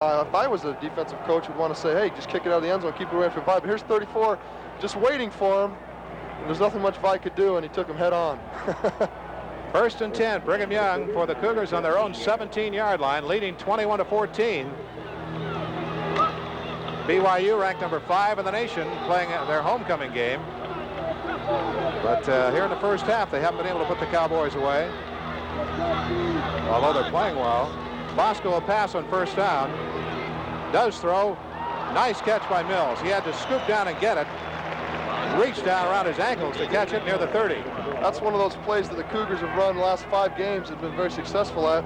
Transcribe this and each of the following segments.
If I was a defensive coach, would want to say, hey, just kick it out of the end zone, keep it away from Vi. But here's 34 just waiting for him. And there's nothing much Vi could do, and he took him head on. 1st and 10, Brigham Young for the Cougars on their own 17-yard line, leading 21-14. BYU ranked number 5 in the nation, playing their homecoming game. But here in the first half, they haven't been able to put the Cowboys away, although they're playing well. Bosco will pass on 1st down. Does throw. Nice catch by Mills. He had to scoop down and get it. Reach down around his ankles to catch it near the 30. That's one of those plays that the Cougars have run the last 5 games and been very successful at.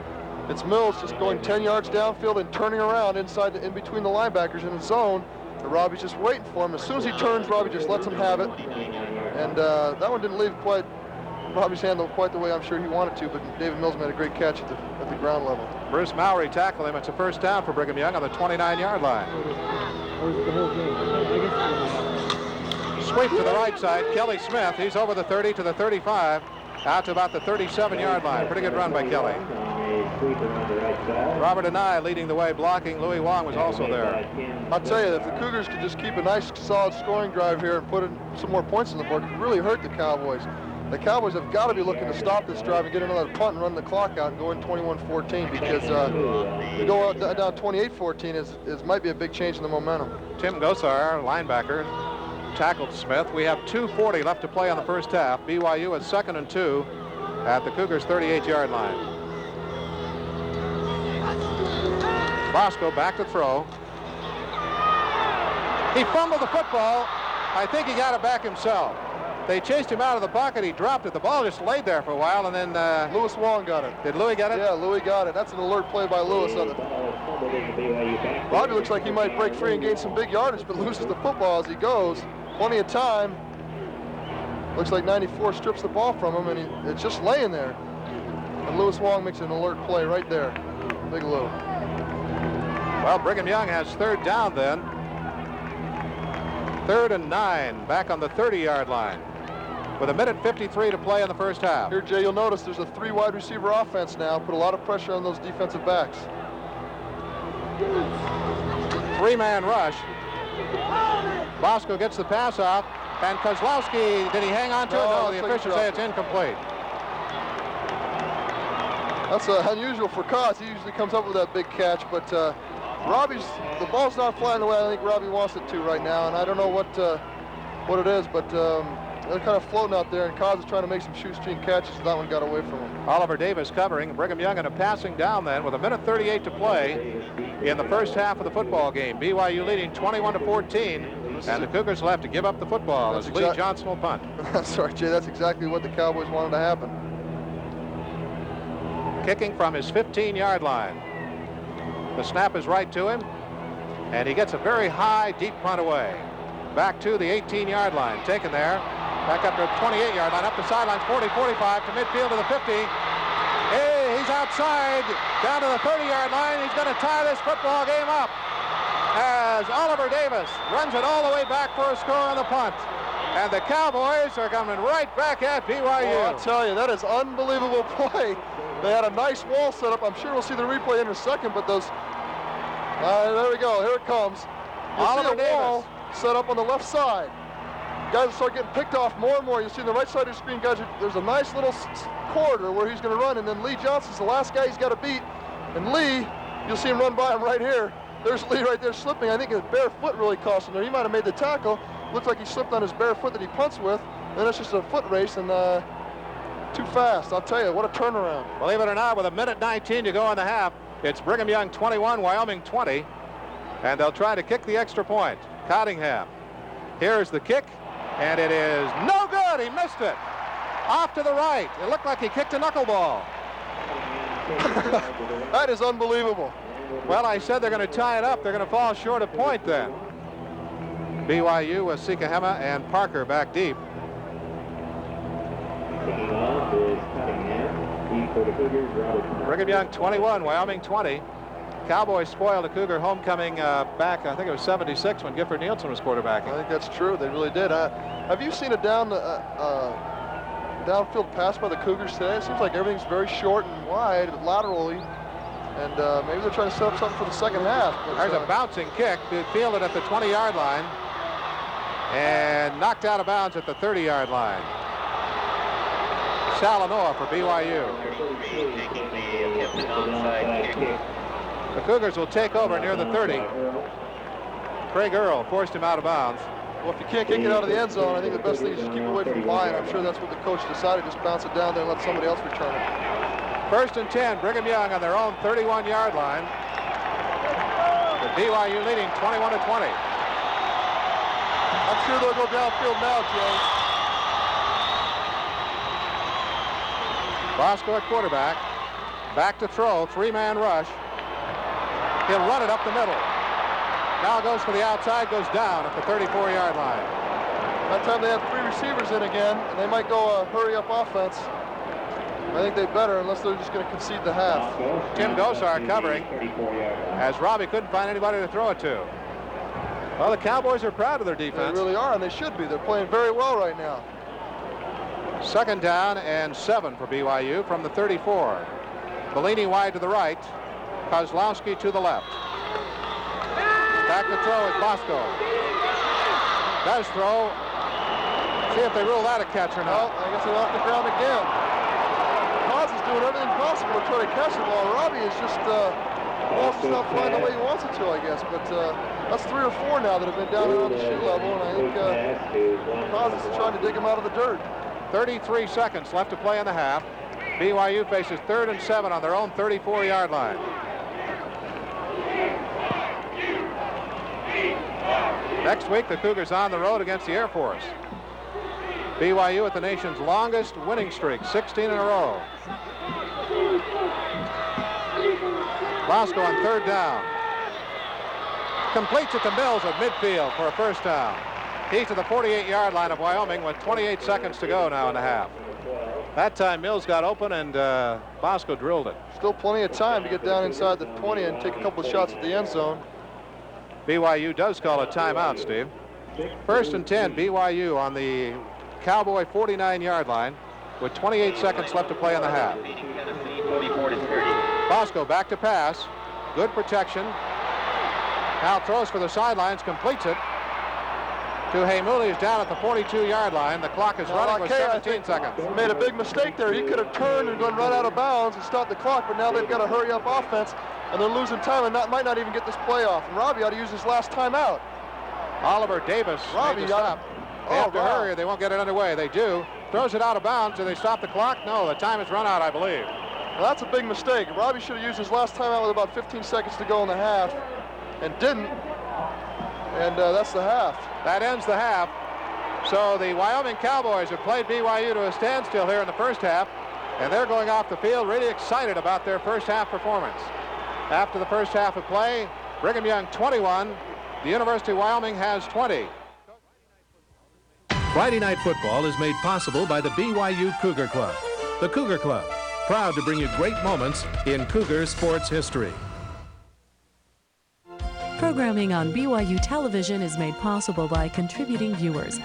It's Mills just going 10 yards downfield and turning around in between the linebackers in the zone. And Robbie's just waiting for him. As soon as he turns, Robbie just lets him have it. And that one didn't leave Robbie's handle quite the way I'm sure he wanted to, but David Mills made a great catch at the ground level. Bruce Mowry tackled him. It's a 1st down for Brigham Young on the 29-yard line. Sweep to the right side. Kelly Smith, he's over the 30 to the 35, out to about the 37-yard line. Pretty good run by Kelly. Robert Anai leading the way, blocking. Louis Wong was also there. I'll tell you, if the Cougars could just keep a nice, solid scoring drive here and put in some more points on the board, it could really hurt the Cowboys. The Cowboys have got to be looking to stop this drive and get another punt and run the clock out and go in 21-14, because to go out down 28-14 might be a big change in the momentum. Tim Gosar, linebacker, tackled Smith. We have 2:40 left to play on the first half. BYU is 2nd and 2 at the Cougars' 38-yard line. Bosco back to throw. He fumbled the football. I think he got it back himself. They chased him out of the pocket. He dropped it. The ball just laid there for a while, and then Louis Wong got it. Did Louis get it? Yeah, Louis got it. That's an alert play by Louis. Bobby looks like he might break free and gain some big yardage, but loses the football as he goes. Plenty of time. Looks like 94 strips the ball from him, and it's just laying there. And Louis Wong makes an alert play right there. Big Lou. Well, Brigham Young has 3rd down then. 3rd and 9, back on the 30-yard line, with 1:53 to play in the first half. Here, Jay, you'll notice there's a 3 wide receiver offense now. Put a lot of pressure on those defensive backs. 3-man rush. Bosco gets the pass off, and Kozlowski, did he hang on to it? No, the officials say it's incomplete. That's unusual for Koz. He usually comes up with that big catch, but the ball's not flying the way I think Robbie wants it to right now, and I don't know what it is, but they're kind of floating out there, and Koz is trying to make some shoestring catches, so that one got away from him. Oliver Davis covering. Brigham Young in a passing down then with 1:38 to play in the first half of the football game. BYU leading 21-14, and the Cougars will have to give up the football as Lee Johnson will punt. Sorry, Jay, that's exactly what the Cowboys wanted to happen. Kicking from his 15-yard line. The snap is right to him, and he gets a very high, deep punt away. Back to the 18-yard line, taken there. Back up to the 28-yard line, up the sidelines, 40, 45, to midfield to the 50. Hey, he's outside, down to the 30-yard line. He's going to tie this football game up as Oliver Davis runs it all the way back for a score on the punt. And the Cowboys are coming right back at BYU. Oh, I'll tell you, that is unbelievable play. They had a nice wall set up. I'm sure we'll see the replay in a second, but those... there we go. Here it comes. Oliver Davis. Wall set up on the left side. Guys will start getting picked off more and more. You'll see on the right side of the screen, guys, there's a nice little corridor where he's going to run, and then Lee Johnson's the last guy he's got to beat. And Lee, you'll see him run by him right here. There's Lee right there slipping. I think his bare foot really cost him there. He might have made the tackle. Looks like he slipped on his bare foot that he punts with. Then it's just a foot race, and too fast. I'll tell you, what a turnaround. Believe it or not, with 1:19 to go in the half, it's Brigham Young 21, Wyoming 20, and they'll try to kick the extra point. Cottingham. Here's the kick, and it is no good. He missed it. Off to the right. It looked like he kicked a knuckleball. That is unbelievable. Well, I said they're going to tie it up. They're going to fall short of point then. BYU with Sikahema and Parker back deep. Brigham Young 21, Wyoming 20. Cowboys spoiled a Cougar homecoming back, I think it was 76 when Gifford Nielsen was quarterbacking. I think that's true. They really did. Have you seen a downfield pass by the Cougars today? It seems like everything's very short and wide, but laterally And maybe they're trying to set up something for the second half. But, there's a bouncing kick, fielded at the 20-yard line and knocked out of bounds at the 30-yard line. Salanoa for BYU. The Cougars will take over near the 30. Craig Earl forced him out of bounds. Well, if you can't kick it out of the end zone, I think the best thing is just keep it away from the line. I'm sure that's what the coach decided, just bounce it down there and let somebody else return it. 1st and 10, Brigham Young on their own 31-yard line. With BYU leading 21-20. I'm sure they'll go downfield now, Joe. Bosco at quarterback. Back to throw, 3-man rush. He'll run it up the middle. Now goes for the outside, goes down at the 34-yard line. That time they have 3 receivers in again, and they might go hurry-up offense. I think they better, unless they're just going to concede the half. Tim Gosar covering, as Robbie couldn't find anybody to throw it to. Well, the Cowboys are proud of their defense. They really are, and they should be. They're playing very well right now. 2nd down and 7 for BYU from the 34. Bellini wide to the right. Kozlowski to the left. Back to throw is Bosco. Does throw. See if they rule that a catch or not. Well, I guess they're off the ground again. Koz is doing everything possible to try to catch the ball. Robbie is just, the ball's just not flying the way he wants it to, I guess. But that's 3 or 4 now that have been down around the shoe level, and I think Koz is trying to dig him out of the dirt. 33 seconds left to play in the half. BYU faces 3rd and 7 on their own 34-yard line. Next week, the Cougars on the road against the Air Force. BYU at the nation's longest winning streak, 16 in a row. Bosco on 3rd down. Completes it to Mills at midfield for a 1st down. He's to the 48-yard line of Wyoming with 28 seconds to go now in the half. That time Mills got open and Bosco drilled it. Still plenty of time to get down inside the 20 and take a couple of shots at the end zone. BYU does call a timeout, Steve. 1st and 10, BYU on the Cowboy 49-yard line with 28 seconds left to play in the half. Bosco back to pass. Good protection. Now throws for the sidelines, completes it to Heimuli, who's down at the 42-yard line. The clock is running with 17 seconds. Made a big mistake there. He could have turned and gone right out of bounds and stopped the clock, but now they've got to hurry up offense, and they're losing time and might not even get this play off. And Robbie ought to use his last timeout. Oliver Davis made the stop. They have to hurry or they won't get it underway. They do. Throws it out of bounds. Do they stop the clock? No, the time has run out, I believe. Well, that's a big mistake. Robbie should have used his last timeout with about 15 seconds to go in the half and didn't. And that's the half. That ends the half. So the Wyoming Cowboys have played BYU to a standstill here in the 1st half, and they're going off the field really excited about their 1st half performance. After the 1st half of play, Brigham Young 21, the University of Wyoming has 20. Friday Night Football is made possible by the BYU Cougar Club. The Cougar Club, proud to bring you great moments in Cougar sports history. Programming on BYU television is made possible by contributing viewers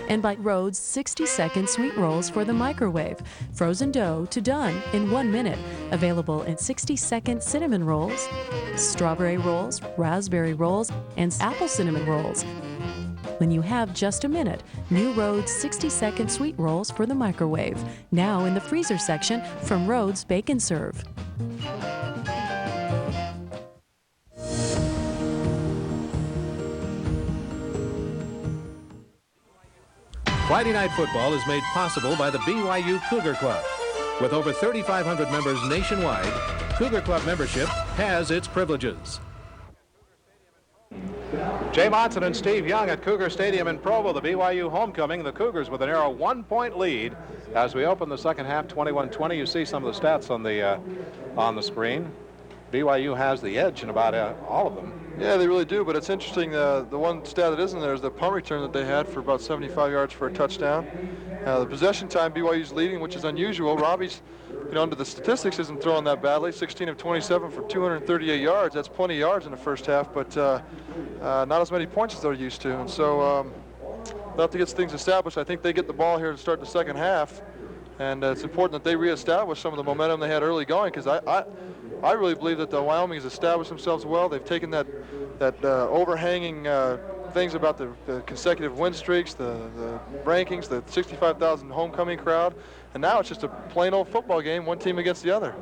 and by Rhodes 60-second sweet rolls for the microwave. Frozen dough to done in 1 minute. Available in 60-second cinnamon rolls, strawberry rolls, raspberry rolls, and apple cinnamon rolls. When you have just a minute, new Rhodes 60-second sweet rolls for the microwave. Now in the freezer section from Rhodes Bake and Serve. Friday Night Football is made possible by the BYU Cougar Club. With over 3,500 members nationwide, Cougar Club membership has its privileges. Jay Monson and Steve Young at Cougar Stadium in Provo, the BYU homecoming. The Cougars with a narrow 1-point lead as we open the second half, 21-20. You see some of the stats on the screen. BYU has the edge in about all of them. Yeah, they really do, but it's interesting. The one stat that isn't there is the punt return that they had for about 75 yards for a touchdown. The possession time, BYU's leading, which is unusual. Robbie's, under the statistics, isn't throwing that badly. 16 of 27 for 238 yards. That's plenty of yards in the 1st half, but not as many points as they're used to. And so they'll have to get things established. I think they get the ball here to start the second half, and it's important that they reestablish some of the momentum they had early going, because I really believe that the Wyoming has established themselves well. They've taken that overhanging things about the consecutive win streaks, the rankings, the 65,000 homecoming crowd, and now it's just a plain old football game, one team against the other.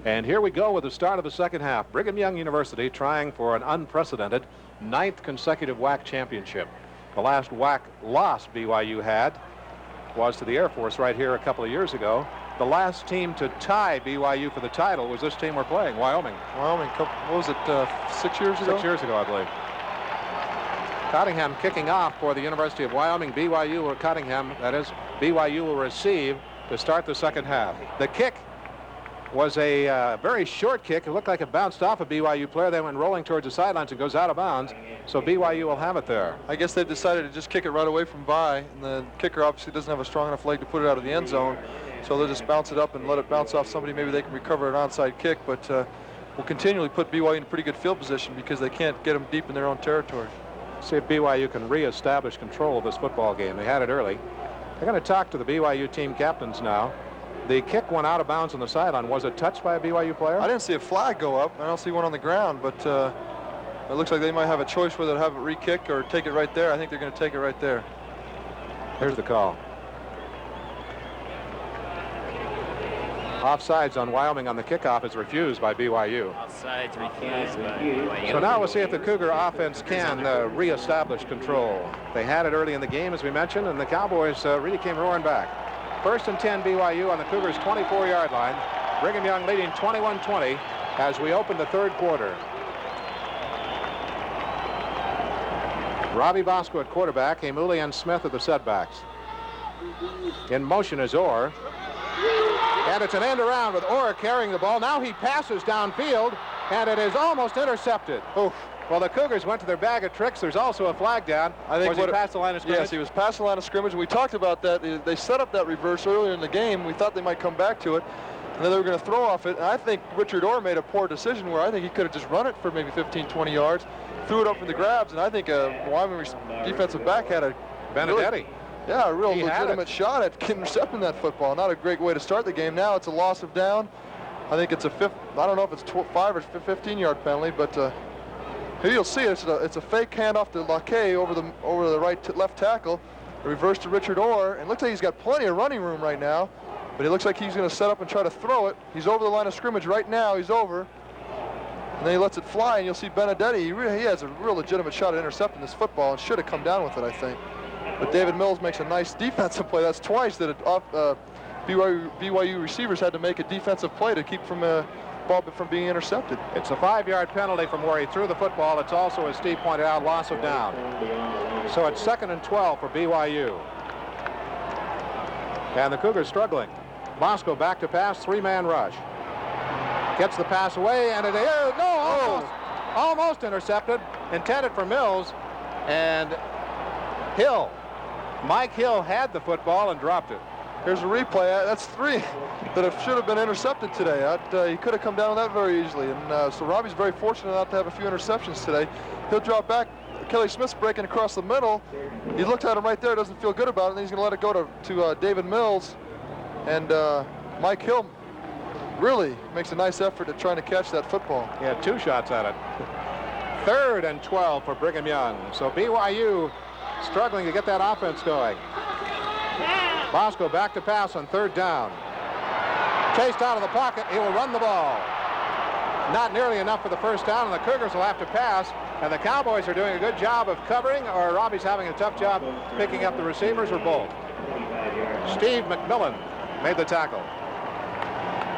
And here we go with the start of the second half. Brigham Young University trying for an unprecedented 9th consecutive WAC championship. The last WAC loss BYU had was to the Air Force right here a couple of years ago. The last team to tie BYU for the title was this team we're playing, Wyoming. Wyoming, what was it, 6 years ago? 6 years ago, I believe. Cottingham kicking off for the University of Wyoming. BYU or Cottingham, that is, BYU will receive to start the second half. The kick was a very short kick. It looked like it bounced off a BYU player, then went rolling towards the sidelines and goes out of bounds. So BYU will have it there. I guess they've decided to just kick it right away from Vi, and the kicker obviously doesn't have a strong enough leg to put it out of the end zone. So they'll just bounce it up and let it bounce off somebody. Maybe they can recover an onside kick, but will continually put BYU in a pretty good field position because they can't get them deep in their own territory. See if BYU can reestablish control of this football game. They had it early. They're going to talk to the BYU team captains now. The kick went out of bounds on the sideline. Was it touched by a BYU player? I didn't see a flag go up. I don't see one on the ground, but it looks like they might have a choice whether to have it re-kick or take it right there. I think they're going to take it right there. Here's the call. Offsides on Wyoming on the kickoff is refused by BYU. Offsides refused by BYU. So now we'll see if the Cougar offense can reestablish control. They had it early in the game, as we mentioned, and the Cowboys really came roaring back. 1st and 10 BYU on the Cougars' 24-yard line. Brigham Young leading 21-20 as we open the third quarter. Robbie Bosco at quarterback, Emuli and Smith at the setbacks. In motion is Orr. And it's an end around with Orr carrying the ball. Now he passes downfield, and it is almost intercepted. Oh. Well, the Cougars went to their bag of tricks. There's also a flag down. I think was he past the line of scrimmage? Yes, he was past the line of scrimmage. We talked about that. They set up that reverse earlier in the game. We thought they might come back to it, and then they were going to throw off it. And I think Richard Orr made a poor decision where I think he could have just run it for maybe 15, 20 yards, threw it up for the grabs, and I think a Wyoming defensive back had a Benedetti. A real legitimate shot at intercepting that football. Not a great way to start the game. Now it's a loss of down. I think it's a I don't know if it's 5 or 15-yard penalty, but here you'll see it's a fake handoff to Lacay over the left tackle, reverse to Richard Orr, and it looks like he's got plenty of running room right now, but it looks like he's going to set up and try to throw it. He's over the line of scrimmage right now. He's over, and then he lets it fly, and you'll see Benedetti. He has a real legitimate shot at intercepting this football and should have come down with it, I think. But David Mills makes a nice defensive play. That's twice that BYU receivers had to make a defensive play to keep ball from being intercepted. It's a 5-yard penalty from where he threw the football. It's also, as Steve pointed out, loss of down. So it's 2nd and 12 for BYU. And the Cougars struggling. Bosco back to pass, 3-man rush. Gets the pass away, and it is, almost intercepted. Intended for Mills, and Hill. Mike Hill had the football and dropped it. Here's a replay. That's 3 that should have been intercepted today. He could have come down with that very easily. And so Robbie's very fortunate not to have a few interceptions today. He'll drop back. Kelly Smith's breaking across the middle. He looked at him right there, doesn't feel good about it, and he's going to let it go to David Mills. And Mike Hill really makes a nice effort at trying to catch that football. He had 2 shots at it. 3rd and 12 for Brigham Young. So BYU struggling to get that offense going. Bosco back to pass on 3rd down. Chased out of the pocket. He will run the ball. Not nearly enough for the first down, and the Cougars will have to pass. And the Cowboys are doing a good job of covering, or Robbie's having a tough job picking up the receivers, or both. Steve McMillan made the tackle.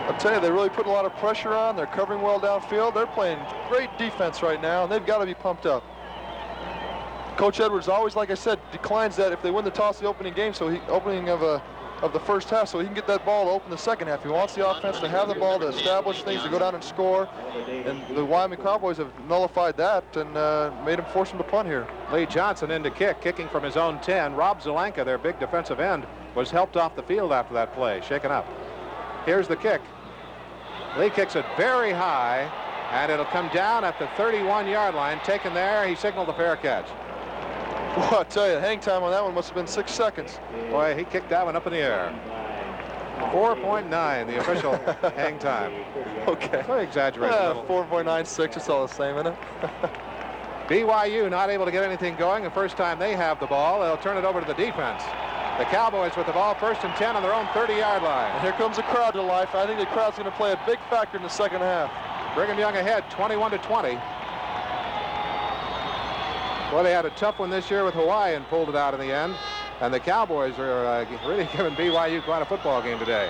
I'll tell you, they really put a lot of pressure on. They're covering well downfield. They're playing great defense right now, and they've got to be pumped up. Coach Edwards always, like I said, declines that if they win the toss the opening game, opening of the first half, so he can get that ball to open the second half. He wants the offense to have the ball to establish things, to go down and score. And the Wyoming Cowboys have nullified that and made him force him to punt here. Lee Johnson in to kick, kicking from his own 10. Rob Zelenka, their big defensive end, was helped off the field after that play, shaken up. Here's the kick. Lee kicks it very high, and it'll come down at the 31-yard line. Taken there, he signaled a fair catch. Well, I tell you, hang time on that one must have been 6 seconds. Boy, he kicked that one up in the air. 4.9, the official hang time. Okay. So exaggerated a little. 4.96, it's all the same, isn't it? BYU not able to get anything going. The first time they have the ball, they'll turn it over to the defense. The Cowboys with the ball, 1st and 10 on their own 30-yard line. And here comes the crowd to life. I think the crowd's going to play a big factor in the second half. Brigham Young ahead, 21-20. Well, they had a tough one this year with Hawaii and pulled it out in the end. And the Cowboys are really giving BYU quite a football game today.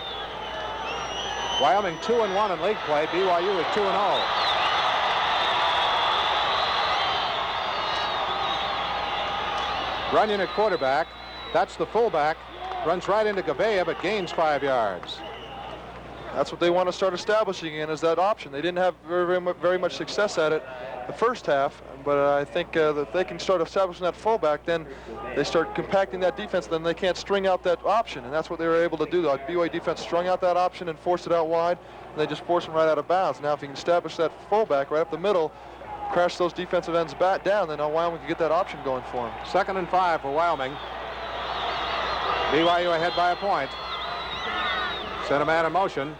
Wyoming 2-1 in league play. BYU is 2-0. Runyon at quarterback. That's the fullback. Runs right into Gabea, but gains 5 yards. That's what they want to start establishing in, is that option. They didn't have very much success at it the first half, but I think that if they can start establishing that fullback, then they start compacting that defense, then they can't string out that option, and that's what they were able to do. The BYU defense strung out that option and forced it out wide, and they just forced them right out of bounds. Now if you can establish that fullback right up the middle, crash those defensive ends back down, then Wyoming can get that option going for them. 2nd and 5 for Wyoming. BYU ahead by a point. Sent a man in motion.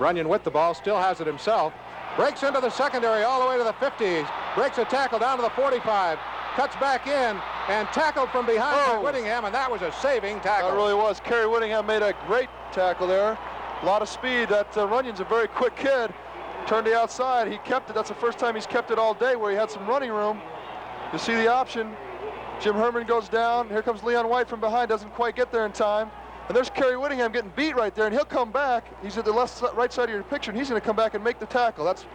Runyon with the ball, still has it himself. Breaks into the secondary all the way to the 50. Breaks a tackle down to the 45. Cuts back in and tackled from behind by Whittingham, and that was a saving tackle. That really was. Kerry Whittingham made a great tackle there. A lot of speed. That Runyon's a very quick kid. Turned the outside. He kept it. That's the first time he's kept it all day where he had some running room. You see the option. Jim Herman goes down. Here comes Leon White from behind. Doesn't quite get there in time. And there's Kerry Whittingham getting beat right there, and he'll come back. He's at the right side of your picture, and he's going to come back and make the tackle. That's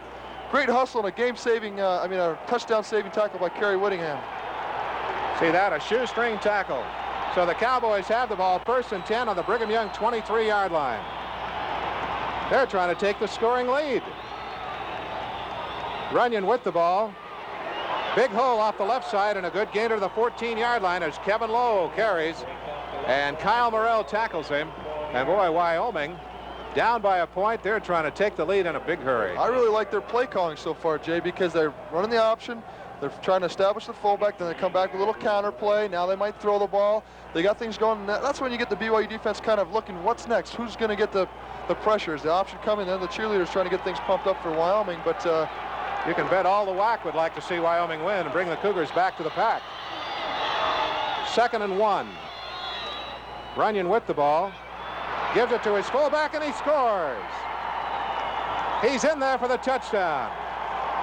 great hustle and a game-saving, a touchdown-saving tackle by Kerry Whittingham. See that? A shoestring tackle. So the Cowboys have the ball, 1st and 10 on the Brigham Young 23-yard line. They're trying to take the scoring lead. Runyon with the ball. Big hole off the left side and a good gainer to the 14-yard line as Kevin Lowe carries. And Kyle Morrell tackles him. And boy, Wyoming down by a point. They're trying to take the lead in a big hurry. I really like their play calling so far, Jay, because they're running the option. They're trying to establish the fullback. Then they come back with a little counter play. Now they might throw the ball. They got things going. That's when you get the BYU defense kind of looking, what's next? Who's going to get the pressures? The option coming, then the cheerleaders trying to get things pumped up for Wyoming. But you can bet all the WAC would like to see Wyoming win and bring the Cougars back to the pack. 2nd and 1. Runyon with the ball, gives it to his fullback, and he scores. He's in there for the touchdown.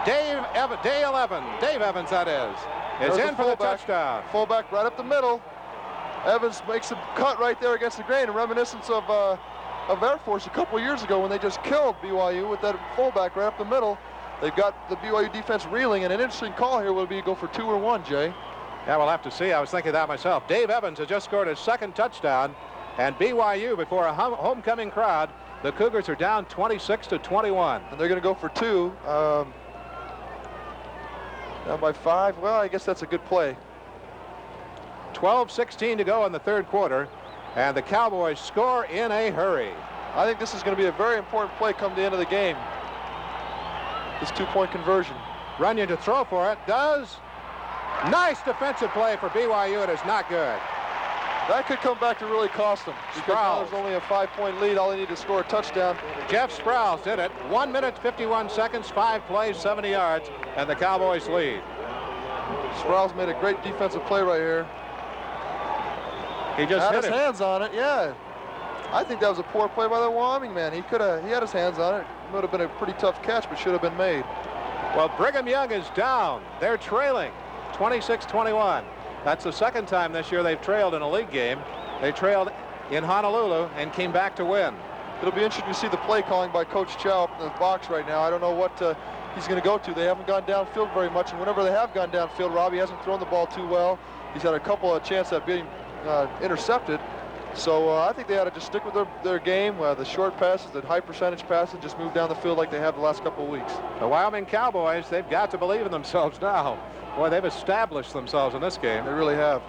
Dave Evans, that is in for the touchdown. Fullback right up the middle. Evans makes a cut right there against the grain, a reminiscence of Air Force a couple years ago when they just killed BYU with that fullback right up the middle. They've got the BYU defense reeling, and an interesting call here will be to go for 2 or 1, Jay. Yeah, we'll have to see. I was thinking that myself. Dave Evans has just scored his 2nd touchdown, and BYU, before a homecoming crowd, the Cougars are down 26-21. And they're going to go for 2. Down by 5. Well, I guess that's a good play. 12:16 to go in the 3rd quarter, and the Cowboys score in a hurry. I think this is going to be a very important play come the end of the game. This 2-point conversion. Runyon to throw for it. Does. Nice defensive play for BYU. It is not good. That could come back to really cost them. Because now there's only a 5-point lead. All they need to score a touchdown. Jeff Sprouse did it. 1 minute, 51 seconds, 5 plays, 70 yards, and the Cowboys lead. Sprouse made a great defensive play right here. He just had hit his hands on it, yeah. I think that was a poor play by the Wyoming man. He had his hands on it. It would have been a pretty tough catch, but should have been made. Well, Brigham Young is down. They're trailing 26-21. That's the 2nd time this year they've trailed in a league game. They trailed in Honolulu and came back to win. It'll be interesting to see the play calling by Coach Chow up in the box right now. I don't know what he's going to go to. They haven't gone downfield very much, and whenever they have gone downfield, Robbie hasn't thrown the ball too well. He's had a couple of chances at being intercepted. So I think they ought to just stick with their game, the short passes, the high percentage passes, just move down the field like they have the last couple of weeks. The Wyoming Cowboys, they've got to believe in themselves now. Boy, they've established themselves in this game. They really have.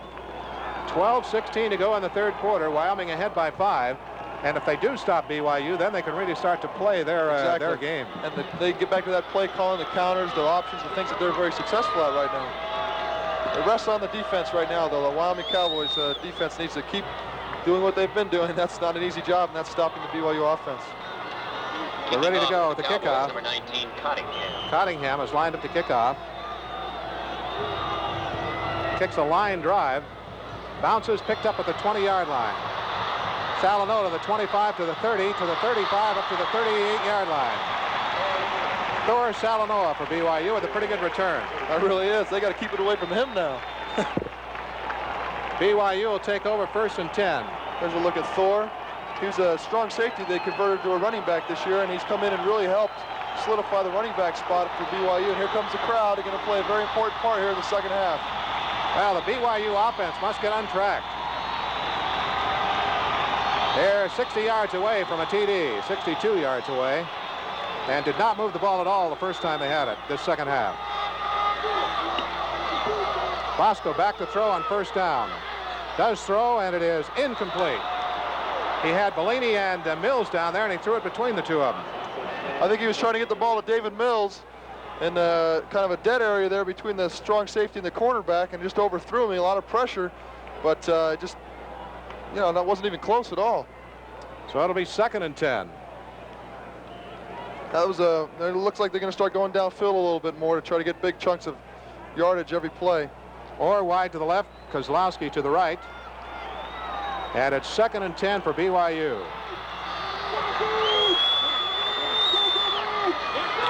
12:16 to go in the 3rd quarter. Wyoming ahead by 5. And if they do stop BYU, then they can really start to play their game. And they get back to that play calling, the counters, the options, the things that they're very successful at right now. They rest on the defense right now, though. The Wyoming Cowboys defense needs to keep doing what they've been doing. That's not an easy job, and that's stopping the BYU offense. We're ready to go with the kickoff. Number 19, Cottingham. Cottingham is lined up to kickoff. Kicks a line drive. Bounces, picked up at the 20-yard line. Salino to the 25, to the 30, to the 35, up to the 38-yard line. Thor Salinoa for BYU with a pretty good return. That really is. They got to keep it away from him now. BYU will take over 1st and 10. There's a look at Thor. He's a strong safety they converted to a running back this year, and he's come in and really helped solidify the running back spot for BYU. And here comes the crowd. They're going to play a very important part here in the second half. Well, the BYU offense must get untracked. They're 60 yards away from a TD, 62 yards away, and did not move the ball at all the first time they had it this second half. Bosco back to throw on 1st down. Does throw, and it is incomplete. He had Bellini and Mills down there, and he threw it between the two of them. I think he was trying to get the ball to David Mills in kind of a dead area there between the strong safety and the cornerback, and just overthrew me. A lot of pressure, but just, you know, that wasn't even close at all. So it'll be 2nd and 10. That was it looks like they're going to start going downfield a little bit more to try to get big chunks of yardage every play. Or wide to the left, Kozlowski to the right. And it's 2nd and 10 for BYU.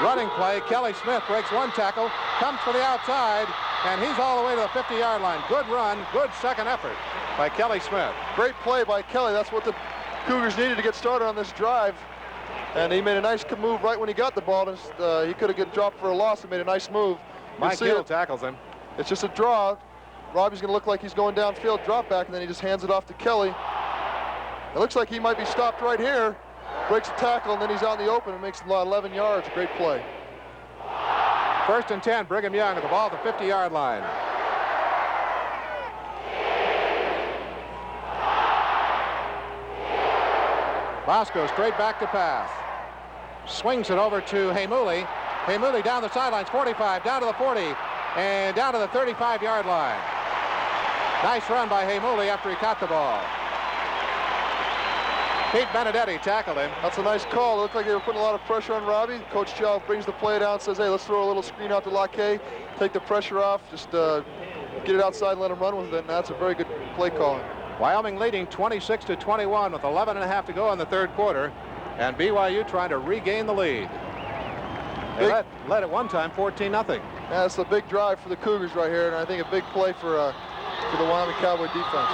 Running play, Kelly Smith breaks one tackle, comes for the outside, and he's all the way to the 50-yard line. Good run, good second effort by Kelly Smith. Great play by Kelly. That's what the Cougars needed to get started on this drive. And he made a nice move right when he got the ball. He could have got dropped for a loss and made a nice move. Mike Gill tackles him. It's just a draw. Robbie's going to look like he's going downfield, drop back, and then he just hands it off to Kelly. It looks like he might be stopped right here. Breaks the tackle, and then he's out in the open and makes 11 yards. Great play. 1st and 10, Brigham Young at the ball at the 50-yard line. Bosco straight back to pass. Swings it over to Heimuli. Heimuli down the sidelines, 45, down to the 40, and down to the 35-yard line. Nice run by Heimuli after he caught the ball. Pete Benedetti tackled him. That's a nice call. It looked like they were putting a lot of pressure on Robbie. Coach Chow brings the play down, says, hey, let's throw a little screen out to Lake, take the pressure off, just get it outside and let him run with it, and that's a very good play calling. Wyoming leading 26-21 with 11.5 to go in the 3rd quarter, and BYU trying to regain the lead. They led at one time 14-0. Yeah, that's a big drive for the Cougars right here, and I think a big play for the Wyoming Cowboy defense.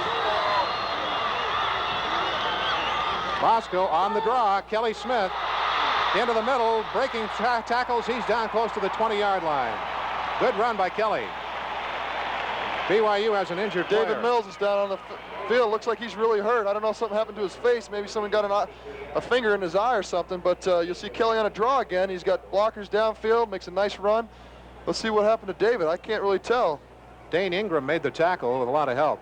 Bosco on the draw. Kelly Smith into the middle, breaking tackles. He's down close to the 20-yard line. Good run by Kelly. BYU has an injured player. David Mills is down on the field. Looks like he's really hurt. I don't know if something happened to his face. Maybe someone got a finger in his eye or something, but you'll see Kelly on a draw again. He's got blockers downfield, makes a nice run. Let's see what happened to David. I can't really tell. Dane Ingram made the tackle with a lot of help.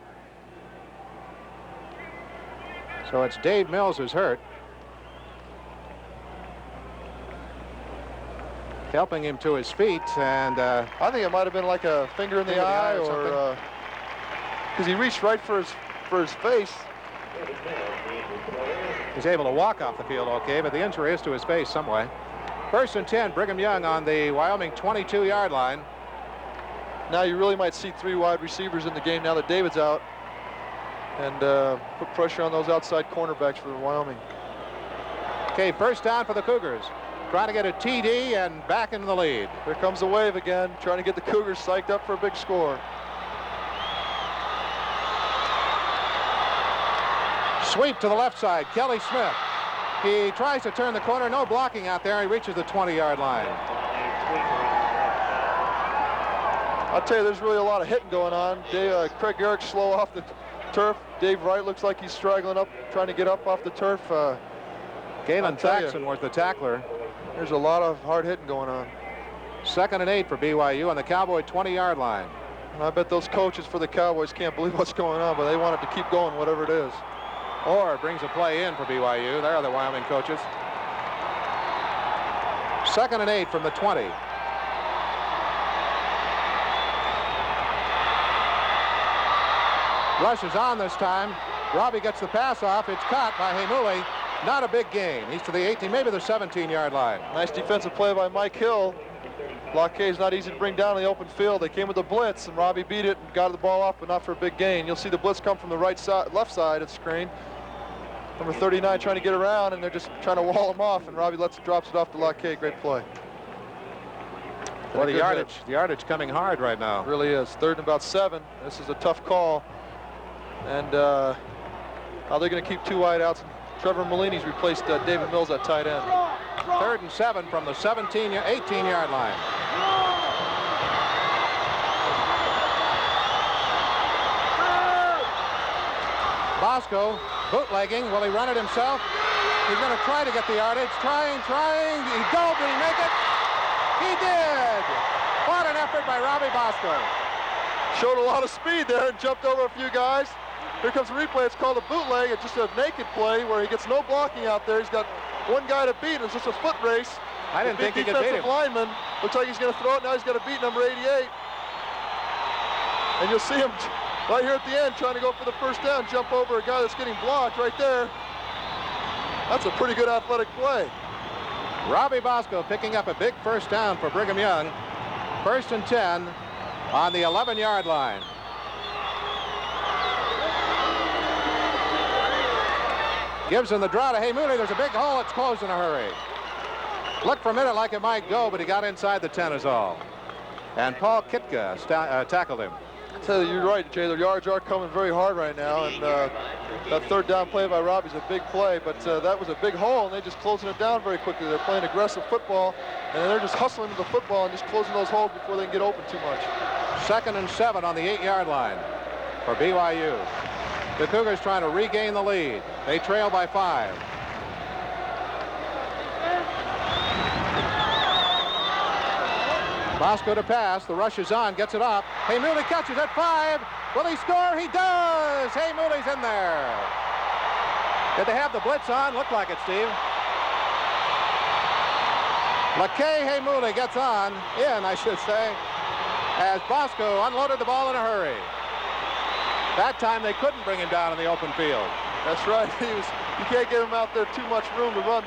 So it's Dave Mills who's hurt. Helping him to his feet, and I think it might have been like a finger in the eye, or because he reached right for his face. He's able to walk off the field okay, but the injury is to his face some way. 1st and 10, Brigham Young on the Wyoming 22-yard line. Now you really might see 3 wide receivers in the game now that David's out, and put pressure on those outside cornerbacks for Wyoming. Okay, 1st down for the Cougars. Trying to get a TD and back into the lead. Here comes the wave again, trying to get the Cougars psyched up for a big score. Sweep to the left side, Kelly Smith. He tries to turn the corner, no blocking out there. He reaches the 20-yard line. I'll tell you, there's really a lot of hitting going on. Craig Garrick's slow off the turf. Dave Wright looks like he's straggling up, trying to get up off the turf. Galen Saxon was the tackler. There's a lot of hard hitting going on. 2nd and 8 for BYU on the Cowboy 20-yard line. And I bet those coaches for the Cowboys can't believe what's going on, but they want it to keep going, whatever it is. Orr brings a play in for BYU. There are the Wyoming coaches. 2nd and 8 from the 20. Rush is on this time. Robbie gets the pass off. It's caught by Heimuli. Not a big gain. He's to the 18, maybe the 17-yard line. Nice defensive play by Mike Hill. Blockade not easy to bring down in the open field. They came with the blitz, and Robbie beat it and got the ball off, but not for a big gain. You'll see the blitz come from the right side, left side of the screen. Number 39 trying to get around, and they're just trying to wall him off, and Robbie drops it off to Blockade. Great play. Well, the yardage coming hard right now. It really is. 3rd and about 7. This is a tough call. And how they're going to keep 2 wideouts. Trevor Molini's replaced David Mills at tight end. 3rd and 7 from the 18-yard line. Bosco bootlegging. Will he run it himself? He's going to try to get the yardage. Trying. He dove. Did he make it? He did. What an effort by Robbie Bosco. Showed a lot of speed there and jumped over a few guys. Here comes the replay. It's called a bootleg. It's just a naked play where he gets no blocking out there. He's got one guy to beat. It's just a foot race. I didn't think he could beat him. Lineman. Looks like he's going to throw it. Now he's got to beat number 88. And you'll see him right here at the end trying to go for the first down, jump over a guy that's getting blocked right there. That's a pretty good athletic play. Robbie Bosco picking up a big first down for Brigham Young. 1st and 10 on the 11-yard line. Gibson the draw to Heimuli. There's a big hole. It's closed in a hurry. Looked for a minute like it might go, but he got inside the 10 is all. And Paul Kitka tackled him. I tell you, you're right, Jay. The yards are coming very hard right now, and that 3rd down play by Robbie's a big play, but that was a big hole, and they're just closing it down very quickly. They're playing aggressive football, and they're just hustling to the football and just closing those holes before they can get open too much. 2nd and 7 on the 8-yard line for BYU. The Cougars trying to regain the lead. They trail by 5. Bosco to pass. The rush is on. Gets it up. Heimuli catches at 5. Will he score? He does. Heimuli's in there. Did they have the blitz on? Looked like it, Steve. Lakay Heimuli gets on, I should say, as Bosco unloaded the ball in a hurry. That time they couldn't bring him down in the open field. That's right. You can't give him out there too much room to run.